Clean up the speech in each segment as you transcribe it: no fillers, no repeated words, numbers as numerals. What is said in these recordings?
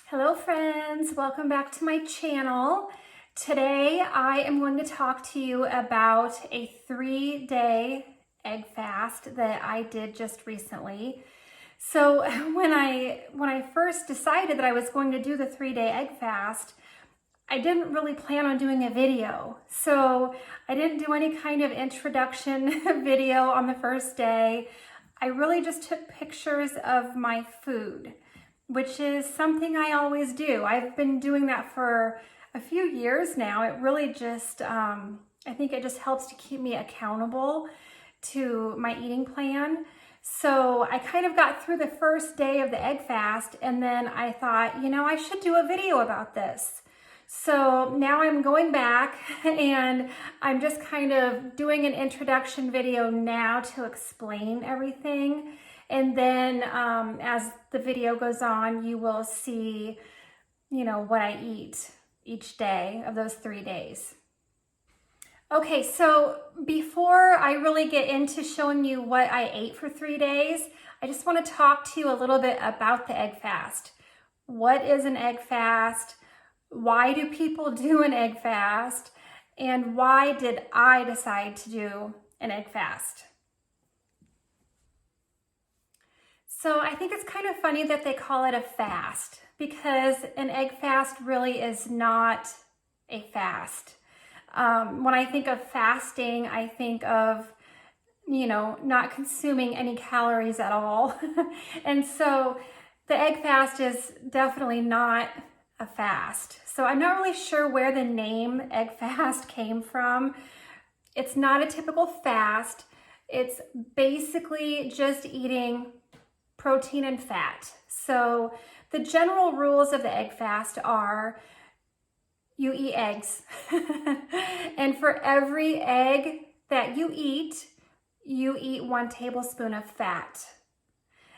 Hello friends, welcome back to my channel. Today I am going to talk to you about a 3-day egg fast that I did just recently. So when I first decided that I was going to do the 3-day egg fast, I didn't really plan on doing a video. So I didn't do any kind of introduction video on the first day. I really just took pictures of my food, which is something I always do. I've been doing that for a few years now. It really just, I think it just helps to keep me accountable to my eating plan. So I kind of got through the first day of the egg fast, and then I thought, I should do a video about this. So now I'm going back and I'm just kind of doing an introduction video now to explain everything. And then as the video goes on, you will see, what I eat each day of those 3 days. Okay, so before I really get into showing you what I ate for 3 days, I just want to talk to you a little bit about the egg fast. What is an egg fast? Why do people do an egg fast? And why did I decide to do an egg fast? So I think it's kind of funny that they call it a fast, because an egg fast really is not a fast. When I think of fasting, I think of, not consuming any calories at all. And so the egg fast is definitely not a fast. So I'm not really sure where the name egg fast came from. It's not a typical fast. It's basically just eating protein and fat. So the general rules of the egg fast are you eat eggs. And for every egg that you eat 1 tablespoon of fat.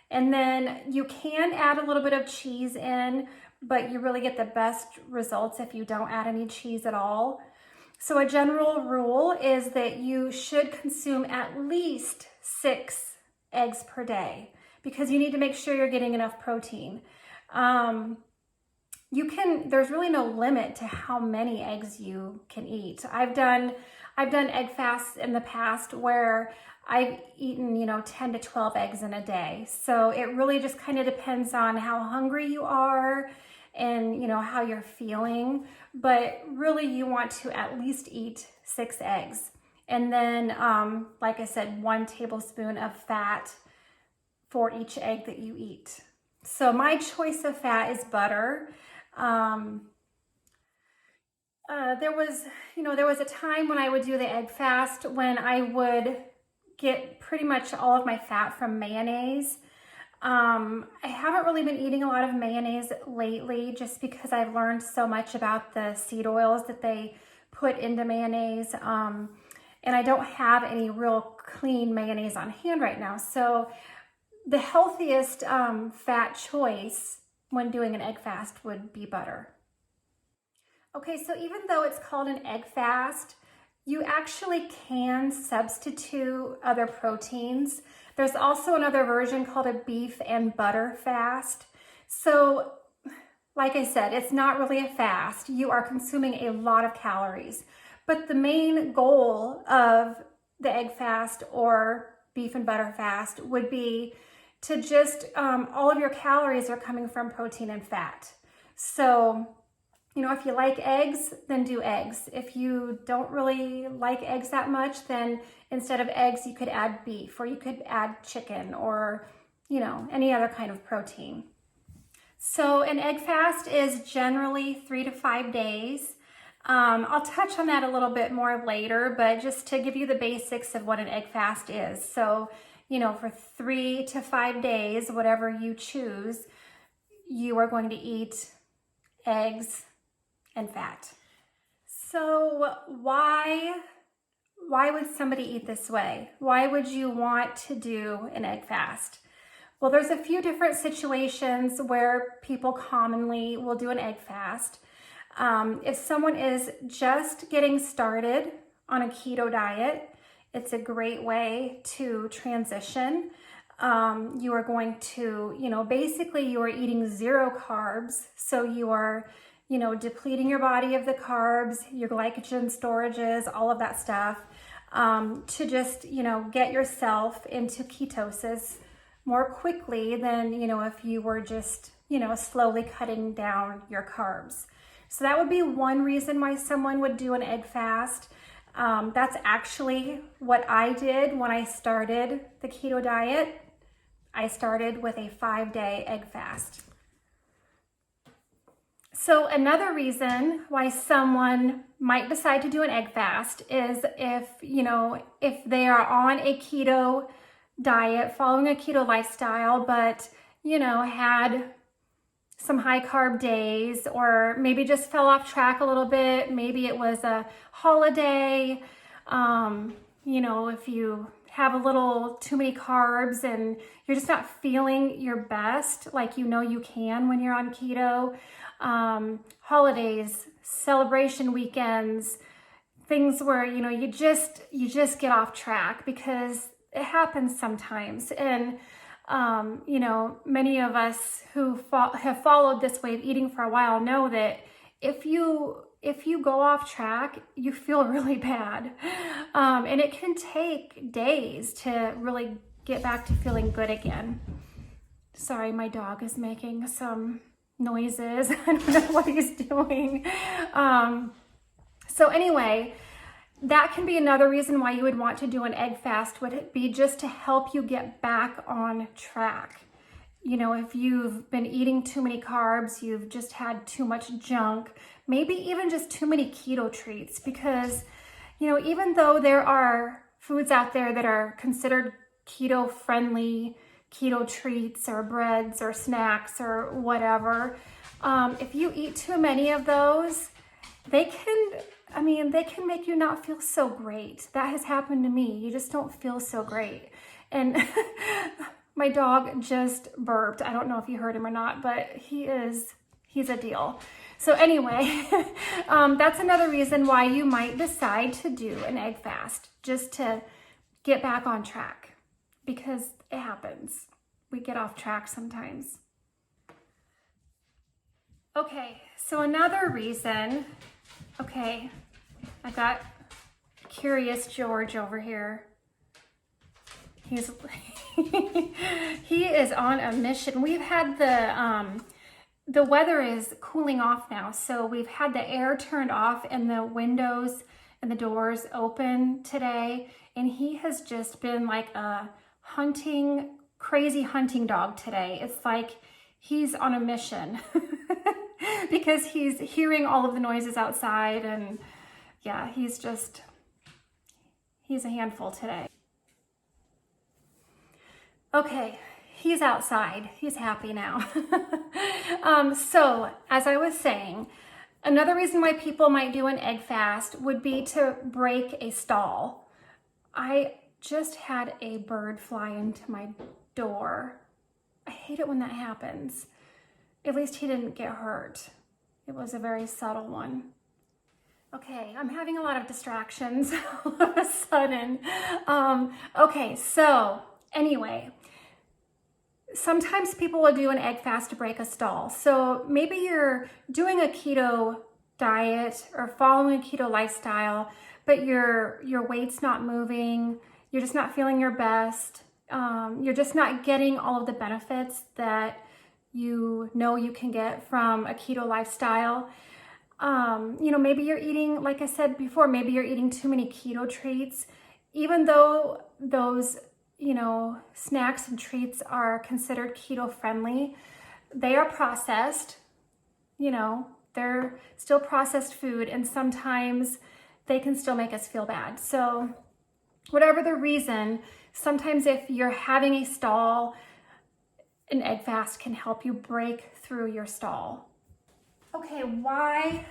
And then you can add a little bit of cheese in, but you really get the best results if you don't add any cheese at all. So a general rule is that you should consume at least 6 eggs per day, because you need to make sure you're getting enough protein. There's really no limit to how many eggs you can eat. I've done egg fasts in the past where I've eaten, 10 to 12 eggs in a day. So it really just kind of depends on how hungry you are and, how you're feeling. But really you want to at least eat 6 eggs. And then, like I said, 1 tablespoon of fat for each egg that you eat. So my choice of fat is butter. There was a time when I would do the egg fast when I would get pretty much all of my fat from mayonnaise. I haven't really been eating a lot of mayonnaise lately, just because I've learned so much about the seed oils that they put into mayonnaise. And I don't have any real clean mayonnaise on hand right now. So the healthiest fat choice when doing an egg fast would be butter. Okay, so even though it's called an egg fast, you actually can substitute other proteins. There's also another version called a beef and butter fast. So, like I said, it's not really a fast. You are consuming a lot of calories. But the main goal of the egg fast or beef and butter fast would be to just, all of your calories are coming from protein and fat. So, if you like eggs, then do eggs. If you don't really like eggs that much, then instead of eggs, you could add beef, or you could add chicken, or, any other kind of protein. So an egg fast is generally 3 to 5 days. I'll touch on that a little bit more later, but just to give you the basics of what an egg fast is. So, for 3 to 5 days, whatever you choose, you are going to eat eggs and fat. So why would somebody eat this way? Why would you want to do an egg fast? Well, there's a few different situations where people commonly will do an egg fast. If someone is just getting started on a keto diet, it's a great way to transition. You are going to, basically you are eating 0 carbs. So you are, depleting your body of the carbs, your glycogen storages, all of that stuff, to just, get yourself into ketosis more quickly than, if you were just, slowly cutting down your carbs. So that would be one reason why someone would do an egg fast. That's actually what I did when I started the keto diet. I started with a 5-day egg fast. So another reason why someone might decide to do an egg fast is if they are on a keto diet, following a keto lifestyle, but, had some high carb days, or maybe just fell off track a little bit. Maybe it was a holiday. If you have a little too many carbs and you're just not feeling your best like you can when you're on keto. Holidays, celebration weekends, things where you just get off track, because it happens sometimes. And many of us who have followed this way of eating for a while know that if you go off track, you feel really bad. And it can take days to really get back to feeling good again. Sorry, my dog is making some noises. I don't know what he's doing. So anyway, that can be another reason why you would want to do an egg fast, would it be just to help you get back on track. If you've been eating too many carbs, you've just had too much junk, maybe even just too many keto treats, because, even though there are foods out there that are considered keto friendly, keto treats or breads or snacks or whatever, if you eat too many of those, they can make you not feel so great. That has happened to me. You just don't feel so great. And my dog just burped. I don't know if you heard him or not, but he's a deal. So anyway, that's another reason why you might decide to do an egg fast, just to get back on track, because it happens. We get off track sometimes. Okay, so another reason, I got Curious George over here. He's he is on a mission. We've had the weather is cooling off now, so we've had the air turned off and the windows and the doors open today, and he has just been like a crazy hunting dog today. It's like he's on a mission because he's hearing all of the noises outside, and yeah, he's a handful today. Okay, he's outside. He's happy now. So as I was saying, another reason why people might do an egg fast would be to break a stall. I just had a bird fly into my door. I hate it when that happens. At least he didn't get hurt. It was a very subtle one. Okay, I'm having a lot of distractions all of a sudden. Okay, so anyway, sometimes people will do an egg fast to break a stall. So maybe you're doing a keto diet or following a keto lifestyle, but your weight's not moving, you're just not feeling your best, you're just not getting all of the benefits that you can get from a keto lifestyle. Maybe you're eating, like I said before, maybe you're eating too many keto treats, even though those, snacks and treats are considered keto friendly. They are processed, they're still processed food, and sometimes they can still make us feel bad. So whatever the reason, sometimes if you're having a stall, an egg fast can help you break through your stall. Okay, why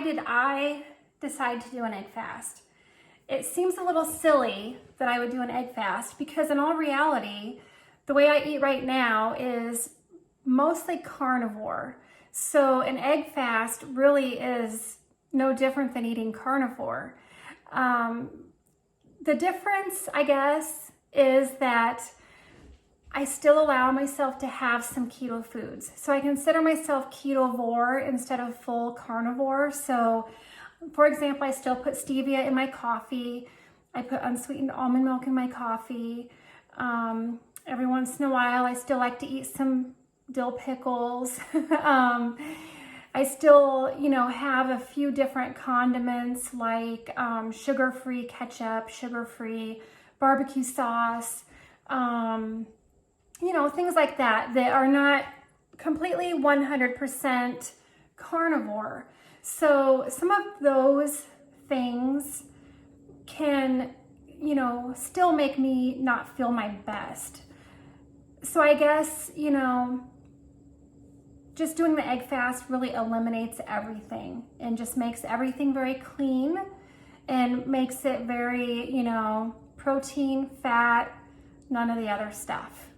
did I decide to do an egg fast? It seems a little silly that I would do an egg fast, because in all reality, the way I eat right now is mostly carnivore. So an egg fast really is no different than eating carnivore. The difference, I guess, is that I still allow myself to have some keto foods. So I consider myself ketovore instead of full carnivore. So for example, I still put stevia in my coffee. I put unsweetened almond milk in my coffee. Every once in a while, I still like to eat some dill pickles. I still, have a few different condiments like sugar-free ketchup, sugar-free barbecue sauce, things like that are not completely 100% carnivore. So some of those things can, still make me not feel my best. So I guess, just doing the egg fast really eliminates everything and just makes everything very clean and makes it very, protein, fat, none of the other stuff.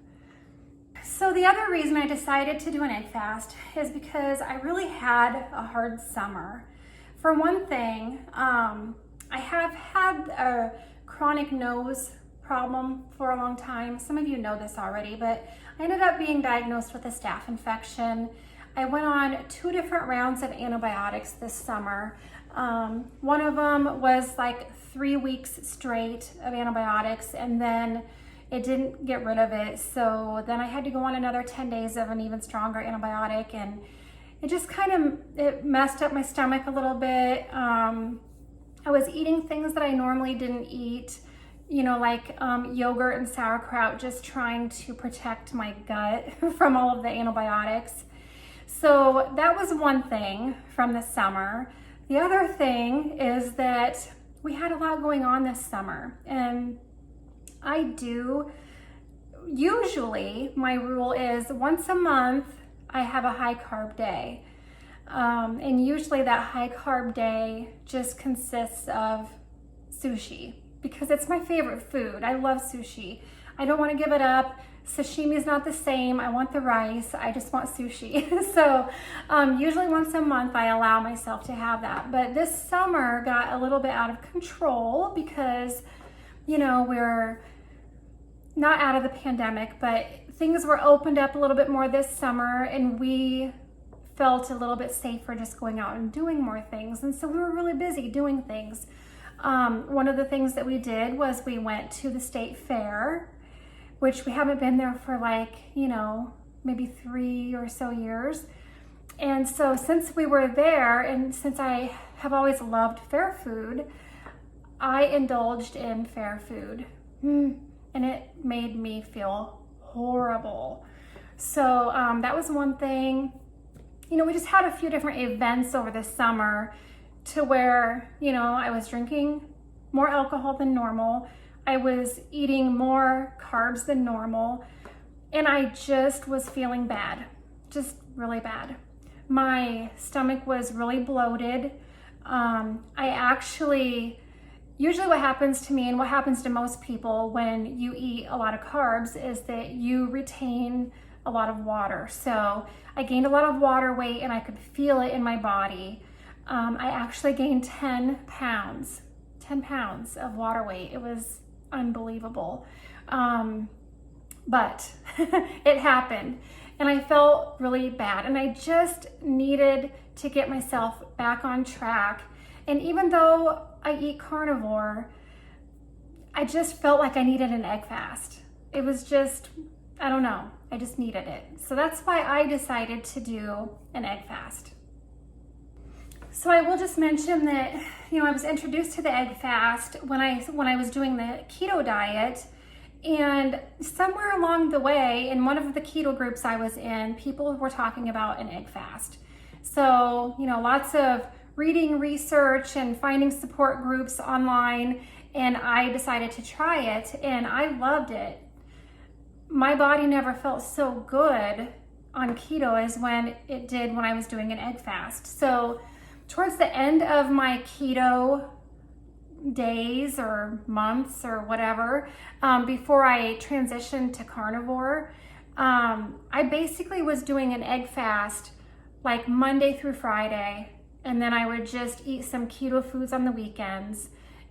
So the other reason I decided to do an egg fast is because I really had a hard summer. For one thing, I have had a chronic nose problem for a long time. Some of you know this already, but I ended up being diagnosed with a staph infection. I went on 2 different rounds of antibiotics this summer. One of them was like 3 weeks straight of antibiotics, and then it didn't get rid of it. So then I had to go on another 10 days of an even stronger antibiotic, and it just it messed up my stomach a little bit. I was eating things that I normally didn't eat, like yogurt and sauerkraut, just trying to protect my gut from all of the antibiotics. So that was one thing from the summer. The other thing is that we had a lot going on this summer, and usually my rule is once a month I have a high carb day. And usually that high carb day just consists of sushi because it's my favorite food. I love sushi. I don't want to give it up. Sashimi is not the same. I want the rice. I just want sushi. So usually once a month I allow myself to have that. But this summer got a little bit out of control because, we're not out of the pandemic, but things were opened up a little bit more this summer, and we felt a little bit safer just going out and doing more things. And so we were really busy doing things. One of the things that we did was we went to the state fair, which we haven't been there for maybe 3 or so years. And so since we were there, and since I have always loved fair food, I indulged in fair food. And it made me feel horrible. So that was one thing. We just had a few different events over the summer to where, I was drinking more alcohol than normal. I was eating more carbs than normal. And I just was feeling bad, just really bad. My stomach was really bloated. Usually what happens to me and what happens to most people when you eat a lot of carbs is that you retain a lot of water. So I gained a lot of water weight and I could feel it in my body. I actually gained 10 pounds of water weight. It was unbelievable. But it happened and I felt really bad, and I just needed to get myself back on track. And even though I eat carnivore, I just felt like I needed an egg fast. It was just, I don't know, I just needed it. So that's why I decided to do an egg fast. So I will just mention that, I was introduced to the egg fast when I was doing the keto diet, and somewhere along the way in one of the keto groups I was in, people were talking about an egg fast. So, lots of reading research and finding support groups online, and I decided to try it, and I loved it. My body never felt so good on keto as when it did when I was doing an egg fast. So towards the end of my keto days or months or whatever, before I transitioned to carnivore, I basically was doing an egg fast like Monday through Friday, and then I would just eat some keto foods on the weekends,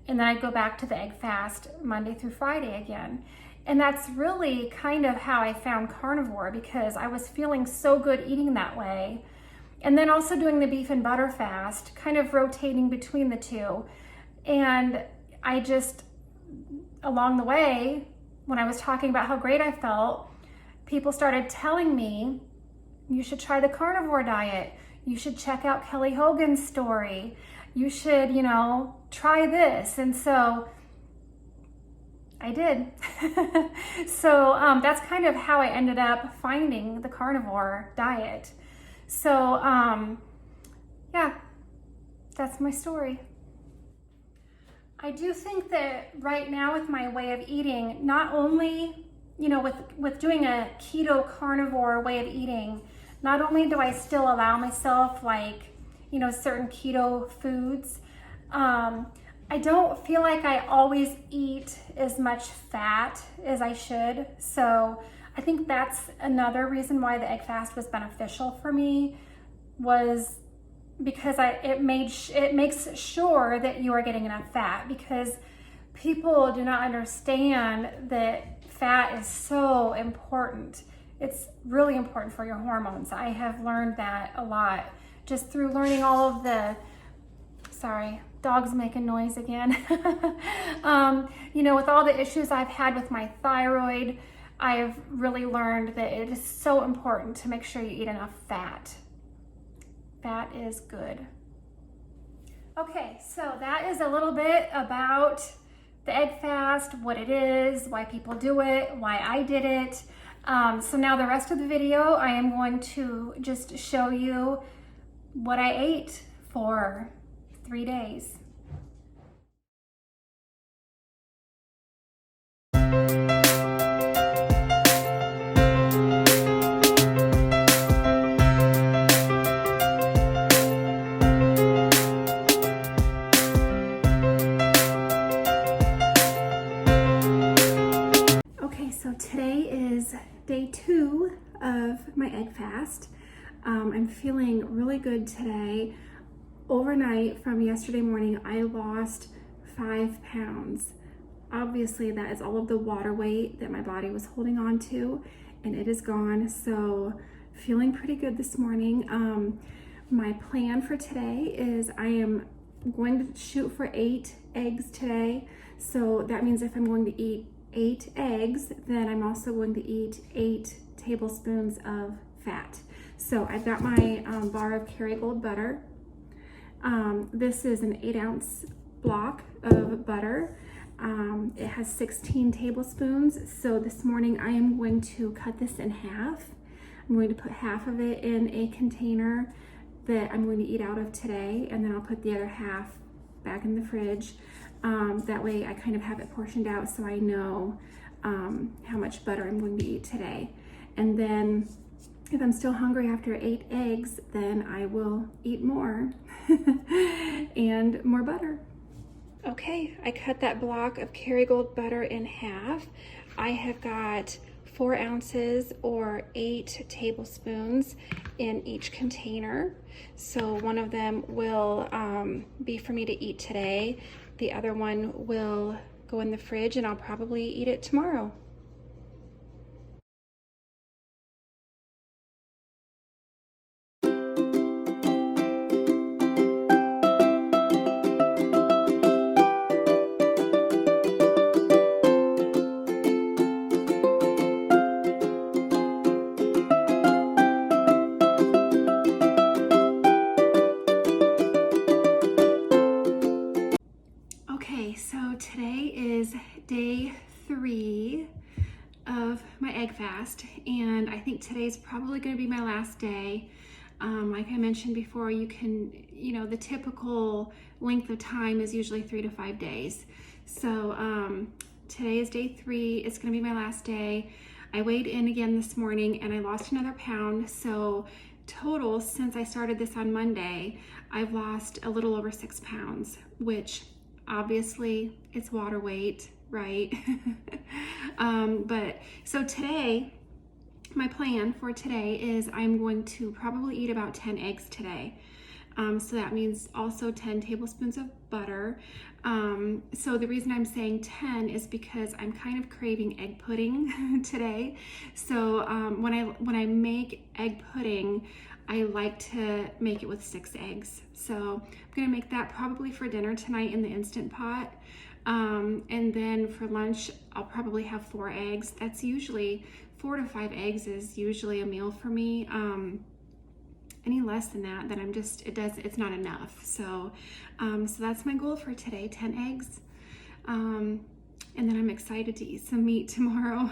and then I'd go back to the egg fast Monday through Friday again. And that's really kind of how I found carnivore, because I was feeling so good eating that way. And then also doing the beef and butter fast, kind of rotating between the two. And I just, along the way, when I was talking about how great I felt, people started telling me, you should try the carnivore diet. You should check out Kelly Hogan's story. You should, try this. And so I did. So that's kind of how I ended up finding the carnivore diet. So yeah, that's my story. I do think that right now with my way of eating, not only, with doing a keto carnivore way of eating, not only do I still allow myself certain keto foods, I don't feel like I always eat as much fat as I should. So I think that's another reason why the egg fast was beneficial for me, was because it makes sure that you are getting enough fat, because people do not understand that fat is so important. It's really important for your hormones. I have learned that a lot just through learning all of the, sorry, dog's making noise again. With all the issues I've had with my thyroid, I've really learned that it is so important to make sure you eat enough fat. Fat is good. Okay, so that is a little bit about the egg fast, what it is, why people do it, why I did it. So now the rest of the video, I am going to just show you what I ate for 3 days. So today is day 2 of my egg fast. I'm feeling really good today. Overnight from yesterday morning, I lost 5 pounds. Obviously, that is all of the water weight that my body was holding on to, and it is gone. So feeling pretty good this morning. My plan for today is I am going to shoot for 8 eggs today. So that means if I'm going to eat 8 eggs, then I'm also going to eat 8 tablespoons of fat. So I've got my bar of Kerrygold butter. This is an 8-ounce block of butter. It has 16 tablespoons. So this morning I am going to cut this in half. I'm going to put half of it in a container that I'm going to eat out of today, and then I'll put the other half back in the fridge. That way I kind of have it portioned out so I know how much butter I'm going to eat today. And then if I'm still hungry after 8 eggs, then I will eat more and more butter. Okay, I cut that block of Kerrygold butter in half. I have got 4 ounces or 8 tablespoons in each container. So one of them will be for me to eat today. The other one will go in the fridge and I'll probably eat it tomorrow. So today is day 3 of my egg fast, and I think today's probably going to be my last day. Like I mentioned before, you can, the typical length of time is usually 3 to 5 days. So today is day 3. It's going to be my last day. I weighed in again this morning and I lost another pound. So total, since I started this on Monday, I've lost a little over 6 pounds, which obviously it's water weight, right? But so today, my plan for today is I'm going to probably eat about 10 eggs today. So that means also 10 tablespoons of butter. So the reason I'm saying 10 is because I'm kind of craving egg pudding today. So when I make egg pudding, I like to make it with 6 eggs. So I'm gonna make that probably for dinner tonight in the Instant Pot. And then for lunch, I'll probably have 4 eggs. That's usually 4 to 5 eggs is usually a meal for me. Any less than that, then it's not enough. So, so that's my goal for today, 10 eggs. And then I'm excited to eat some meat tomorrow.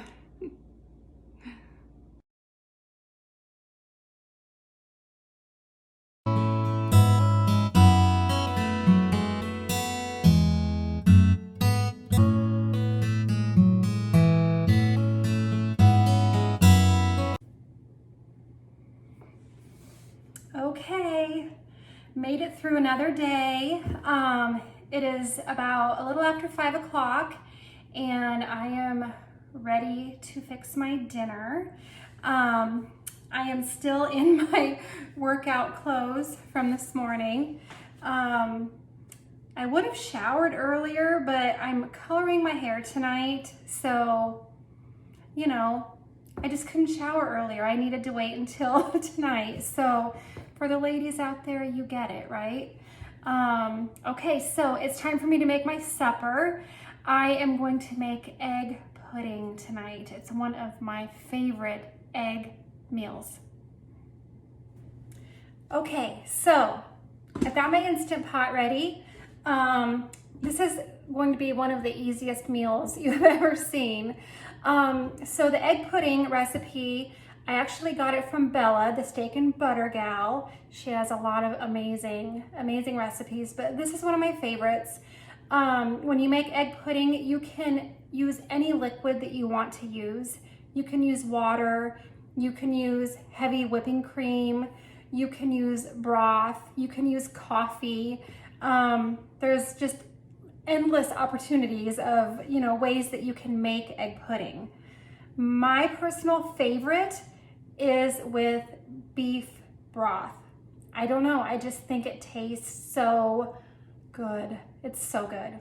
Okay, made it through another day. It is about a little after 5 o'clock and I am ready to fix my dinner. I am still in my workout clothes from this morning. I would have showered earlier, but I'm coloring my hair tonight, so, you know, I just couldn't shower earlier. I needed to wait until tonight. So for the ladies out there, you get it, right? Okay, so it's time for me to make my supper. I am going to make egg pudding tonight. It's one of my favorite egg meals. Okay, so I've got my Instant Pot ready. This is going to be one of the easiest meals you've ever seen. So the egg pudding recipe, I actually got it from Bella, the steak and butter gal. She has a lot of amazing recipes, but this is one of my favorites. When you make egg pudding, you can use any liquid that you want to use. You can use water, you can use heavy whipping cream, you can use broth, you can use coffee. There's just endless opportunities of, ways that you can make egg pudding. My personal favorite is with beef broth. I don't know, I just think it tastes so good. It's so good.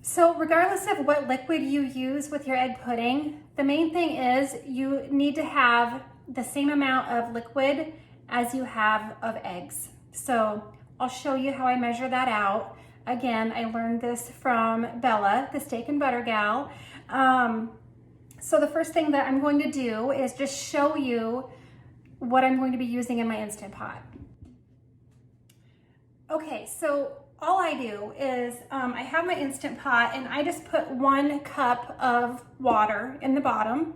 So regardless of what liquid you use with your egg pudding, the main thing is you need to have the same amount of liquid as you have of eggs. So I'll show you how I measure that out. Again, I learned this from Bella, the steak and butter gal. So the first thing that I'm going to do is just show you what I'm going to be using in my Instant Pot. Okay, so all I do is I have my Instant Pot and I just put 1 cup of water in the bottom.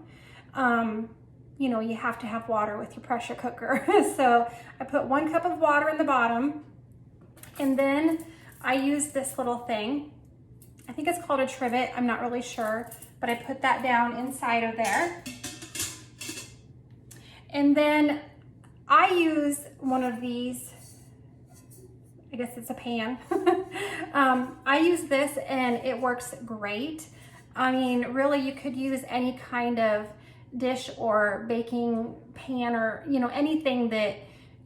You have to have water with your pressure cooker. So I put 1 cup of water in the bottom, and then I use this little thing. I think it's called a trivet, I'm not really sure, but I put that down inside of there. And then I use one of these, I guess it's a pan. I use this and it works great. I mean, really you could use any kind of dish or baking pan or, anything that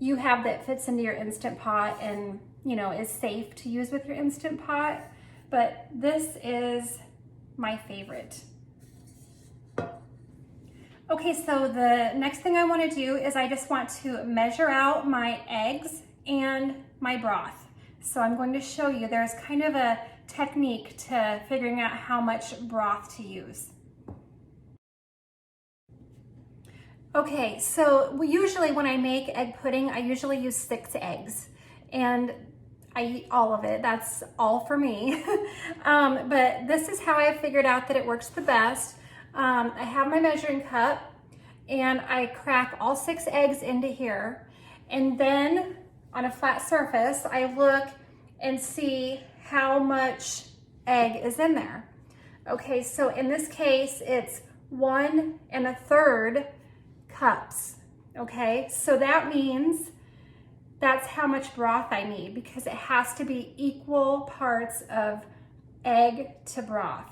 you have that fits into your Instant Pot and, is safe to use with your Instant Pot. But this is my favorite. Okay, so the next thing I want to do is I just want to measure out my eggs and my broth. So I'm going to show you, there's kind of a technique to figuring out how much broth to use. Okay, so usually when I make egg pudding, I usually use 6 eggs and I eat all of it. That's all for me. But this is how I figured out that it works the best. I have my measuring cup and I crack all 6 eggs into here. And then on a flat surface, I look and see how much egg is in there. Okay, so in this case, it's 1 1/3 cups. Okay, so that means that's how much broth I need because it has to be equal parts of egg to broth.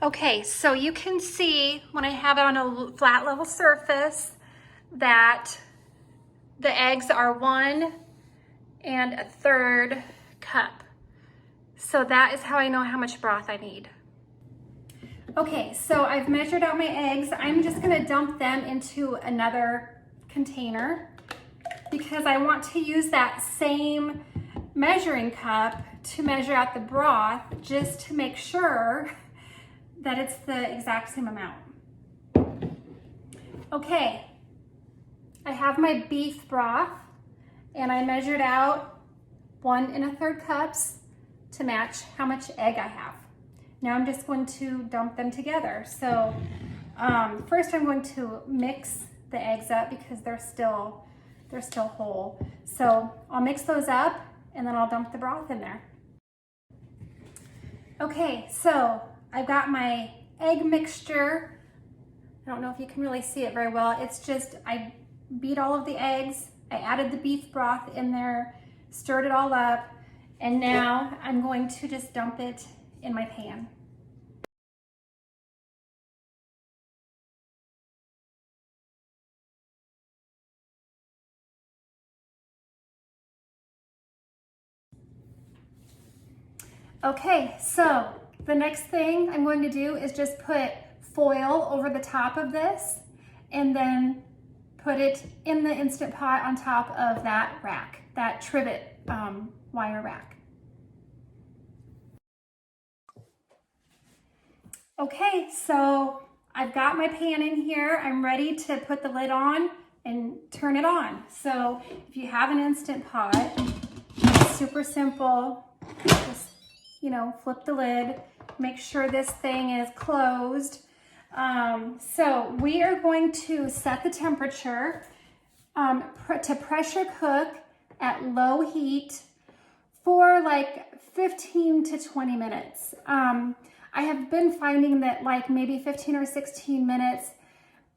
Okay, so you can see when I have it on a flat level surface that the eggs are 1 1/3 cup. So that is how I know how much broth I need. Okay, so I've measured out my eggs. I'm just gonna dump them into another container because I want to use that same measuring cup to measure out the broth, just to make sure that it's the exact same amount. Okay, I have my beef broth and I measured out 1 1/3 cups to match how much egg I have. Now I'm just going to dump them together. So first I'm going to mix the eggs up because they're still whole. So I'll mix those up and then I'll dump the broth in there. Okay, so I've got my egg mixture. I don't know if you can really see it very well. It's just, I beat all of the eggs. I added the beef broth in there, stirred it all up, and now I'm going to just dump it in my pan. Okay, so the next thing I'm going to do is just put foil over the top of this and then put it in the Instant Pot on top of that rack, that trivet wire rack. Okay, so I've got my pan in here. I'm ready to put the lid on and turn it on. So if you have an Instant Pot, it's super simple. Just, you know, flip the lid, make sure this thing is closed. So we are going to set the temperature to pressure cook at low heat for like 15 to 20 minutes. I have been finding that like maybe 15 or 16 minutes,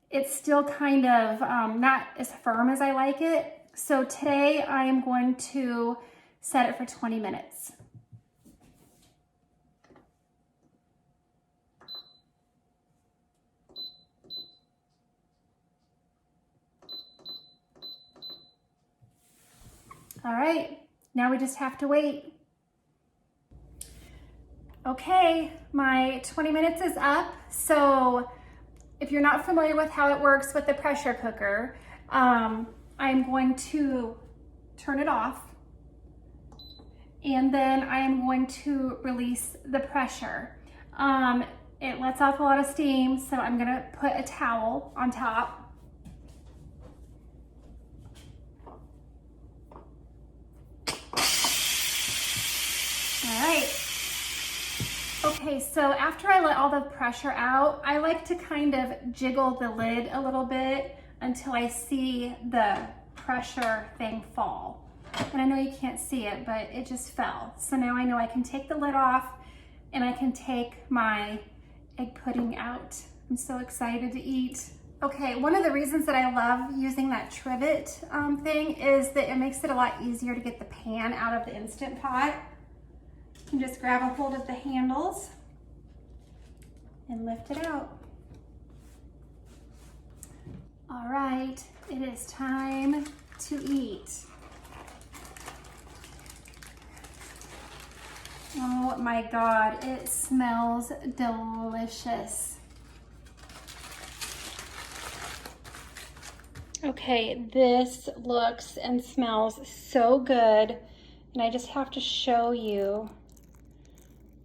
it's still kind of not as firm as I like it. So today I am going to set it for 20 minutes. All right, now we just have to wait. Okay, my 20 minutes is up. So if you're not familiar with how it works with the pressure cooker, I'm going to turn it off and then I am going to release the pressure. It lets off a lot of steam, so I'm gonna put a towel on top. All right. Okay, so after I let all the pressure out, I like to kind of jiggle the lid a little bit until I see the pressure thing fall. And I know you can't see it, but it just fell. So now I know I can take the lid off and I can take my egg pudding out. I'm so excited to eat. Okay, one of the reasons that I love using that trivet thing is that it makes it a lot easier to get the pan out of the Instant Pot. You can just grab a hold of the handles and lift it out. All right, it is time to eat. Oh my God, it smells delicious. Okay, this looks and smells so good, and I just have to show you.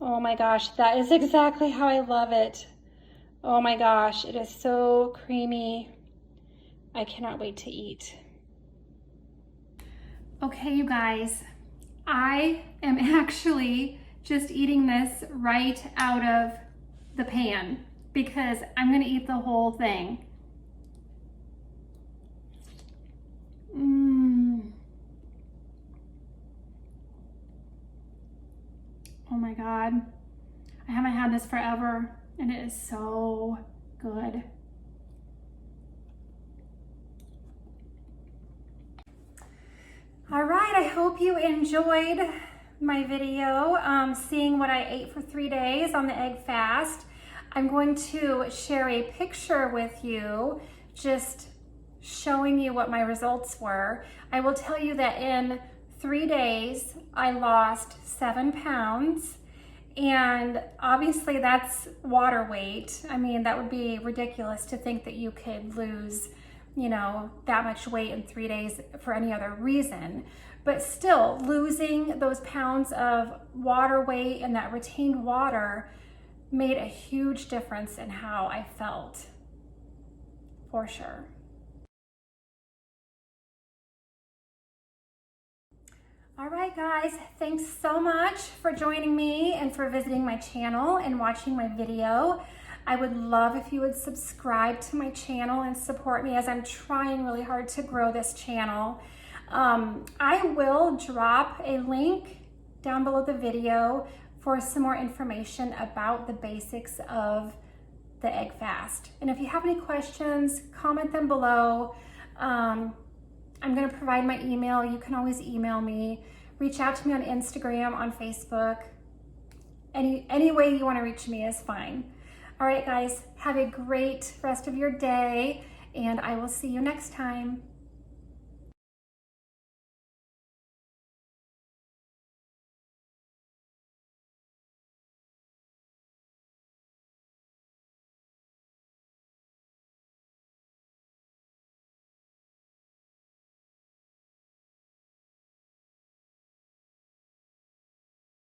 Oh my gosh, that is exactly how I love it. Oh my gosh, it is so creamy. I cannot wait to eat. Okay, you guys, I am actually just eating this right out of the pan because I'm gonna eat the whole thing. Oh my God, I haven't had this forever and it is so good. All right, I hope you enjoyed my video, seeing what I ate for 3 days on the egg fast. I'm going to share a picture with you just showing you what my results were. I will tell you that in 3 days, I lost 7 pounds. And obviously that's water weight. I mean, that would be ridiculous to think that you could lose, you know, that much weight in 3 days for any other reason. But still, losing those pounds of water weight and that retained water made a huge difference in how I felt, for sure. All right, guys, thanks so much for joining me and for visiting my channel and watching my video. I would love if you would subscribe to my channel and support me as I'm trying really hard to grow this channel. I will drop a link down below the video for some more information about the basics of the egg fast. And if you have any questions, comment them below. I'm going to provide my email. You can always email me. Reach out to me on Instagram, on Facebook. Any way you want to reach me is fine. All right, guys, have a great rest of your day, and I will see you next time.